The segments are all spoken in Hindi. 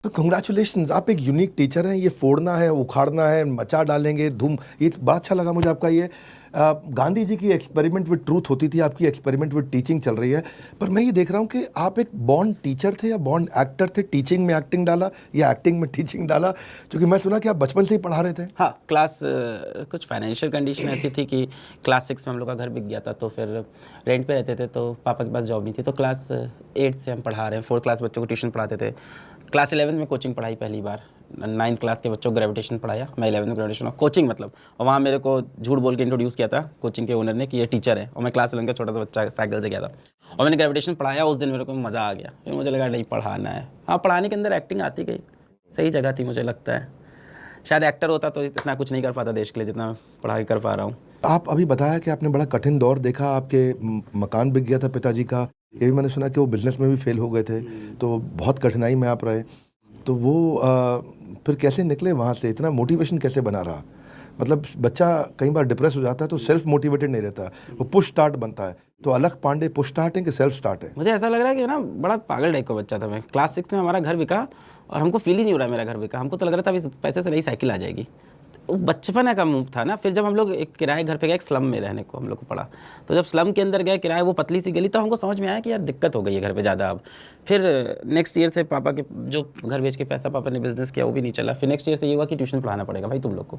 तो कंग्रेचुलेशंस, आप एक यूनिक टीचर हैं। ये फोड़ना है, उखाड़ना है, मचा डालेंगे धूम। ये बड़ा अच्छा लगा मुझे आपका ये। गांधी जी की एक्सपेरिमेंट विद ट्रूथ होती थी, आपकी एक्सपेरिमेंट विद टीचिंग चल रही है। पर मैं ये देख रहा हूँ कि आप एक बॉर्न टीचर थे या बॉर्न एक्टर थे? टीचिंग में एक्टिंग डाला या एक्टिंग में टीचिंग डाला? क्योंकि मैं सुना कि आप बचपन से ही पढ़ा रहे थे। हाँ, कुछ फाइनेंशियल कंडीशन ऐसी थी कि क्लास 6 में हम लोग का घर बिक गया था, तो फिर रेंट पे रहते थे, तो पापा के पास जॉब नहीं थी, तो क्लास 8 से हम पढ़ा रहे हैं। 4th क्लास बच्चों को ट्यूशन पढ़ाते थे। क्लास 11 में कोचिंग पढ़ाई पहली बार। 9th क्लास के बच्चों को ग्रेविटेशन पढ़ाया, मैं 11th में ग्रेविटेशन और कोचिंग मतलब। और वहाँ मेरे को झूठ बोल के इंट्रोड्यूस किया था कोचिंग के ओनर ने कि ये टीचर है, और मैं क्लास 11 का छोटा सा बच्चा साइकिल से गया था और मैंने ग्रेविटेशन पढ़ाया। उस दिन मेरे को मज़ा आ गया, फिर मुझे लगा नहीं पढ़ाना है। हाँ, पढ़ाने के अंदर एक्टिंग आती गई, सही जगह थी मुझे लगता है। शायद एक्टर होता तो इतना कुछ नहीं कर पाता देश के लिए जितना पढ़ाई कर पा रहा हूँ। आप अभी बताया कि आपने बड़ा कठिन दौर देखा, आपके मकान बिक गया था पिताजी का। ये भी मैंने सुना कि वो बिजनेस में भी फेल हो गए थे, तो बहुत कठिनाई में आप रहे। तो वो फिर कैसे निकले वहाँ से? इतना मोटिवेशन कैसे बना रहा? मतलब बच्चा कई बार डिप्रेस हो जाता है तो सेल्फ मोटिवेटेड नहीं रहता, वो पुश स्टार्ट बनता है। तो अलग पांडे पुश स्टार्ट है कि सेल्फ स्टार्ट है? मुझे ऐसा लग रहा है कि ना बड़ा पागल टाइप का बच्चा था मैं। क्लास 6 में हमारा घर बिका और हमको फील ही नहीं हो रहा है मेरा घर बिका। हमको तो लग रहा था अभी इस पैसे से नई साइकिल आ जाएगी। वो बचपन का मूव था ना। फिर जब हम लोग एक किराए घर पे गए, एक स्लम में रहने को हम लोग को पड़ा, तो जब स्लम के अंदर गए किराए, वो पतली सी गली, तो हमको समझ में आया कि यार दिक्कत हो गई है घर पे ज़्यादा अब। फिर नेक्स्ट ईयर से पापा के जो घर बेच के पैसा पापा ने बिजनेस किया वो भी नहीं चला। फिर नेक्स्ट ईयर से ये हुआ कि ट्यूशन पढ़ाना पड़ेगा भाई तुम लोग को,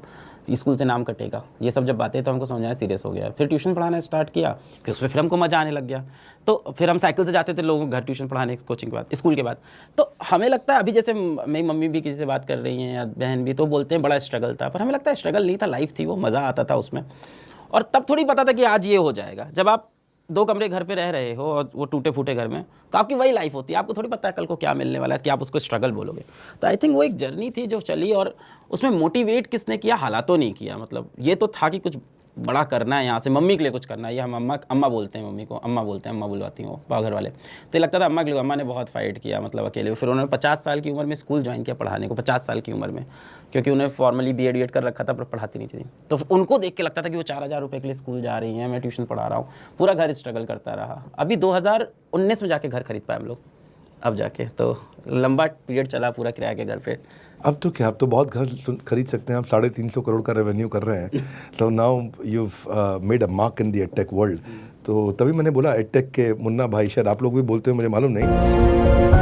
स्कूल से नाम कटेगा, ये सब जब बातें, तो हमको समझ आया सीरियस हो गया। फिर ट्यूशन पढ़ाना स्टार्ट किया, फिर उसमें फिर हमको मज़ा आने लग गया। तो फिर हम साइकिल से जाते थे लोगों के घर ट्यूशन पढ़ाने, कोचिंग के बाद, स्कूल के बाद। तो हमें लगता है अभी जैसे मेरी मम्मी भी किसी से बात कर रही हैं या बहन भी, तो बोलते हैं बड़ा स्ट्रगल था, पर हमें लगता है स्ट्रगल नहीं था, लाइफ थी वो, मज़ा आता था उसमें। और तब थोड़ी पता था कि आज ये हो जाएगा। जब आप 2 कमरे घर पे रह रहे हो और वो टूटे फूटे घर में, तो आपकी वही लाइफ होती है। आपको थोड़ी पता है कल को क्या मिलने वाला है कि आप उसको स्ट्रगल बोलोगे। तो आई थिंक वो एक जर्नी थी जो चली, और उसमें मोटिवेट किसने किया? हालातों नहीं किया। मतलब ये तो था कि कुछ बड़ा करना है, यहाँ से मम्मी के लिए कुछ करना है। ये हम अम्मा बोलते हैं, मम्मी को अम्मा बोलते हैं, अम्मा बुलवाती हूँ पाव घर वाले। तो लगता था अम्मा के लिए। अम्मा ने बहुत फाइट किया, मतलब अकेले। फिर उन्होंने 50 साल की उम्र में स्कूल ज्वाइन किया पढ़ाने को, 50 साल की उम्र में, क्योंकि उन्हें फॉर्मली बीएड कर रखा था पर पढ़ाती नहीं थी। तो उनको देख के लगता था कि वो 4000 रुपये के लिए स्कूल जा रही हैं, मैं ट्यूशन पढ़ा रहा हूँ। पूरा घर स्ट्रगल करता रहा। अभी 2019 में जाके घर खरीद पाए हम लोग, अब जाके। तो लंबा पीरियड चला पूरा किराए के घर पे। अब तो क्या, अब तो बहुत घर खरीद सकते हैं आप। 350 करोड़ का रेवेन्यू कर रहे हैं। So now you made a mark in the edtech world. तो तभी मैंने बोला एडटेक के मुन्ना भाई, शायद आप लोग भी बोलते हो, मुझे मालूम नहीं।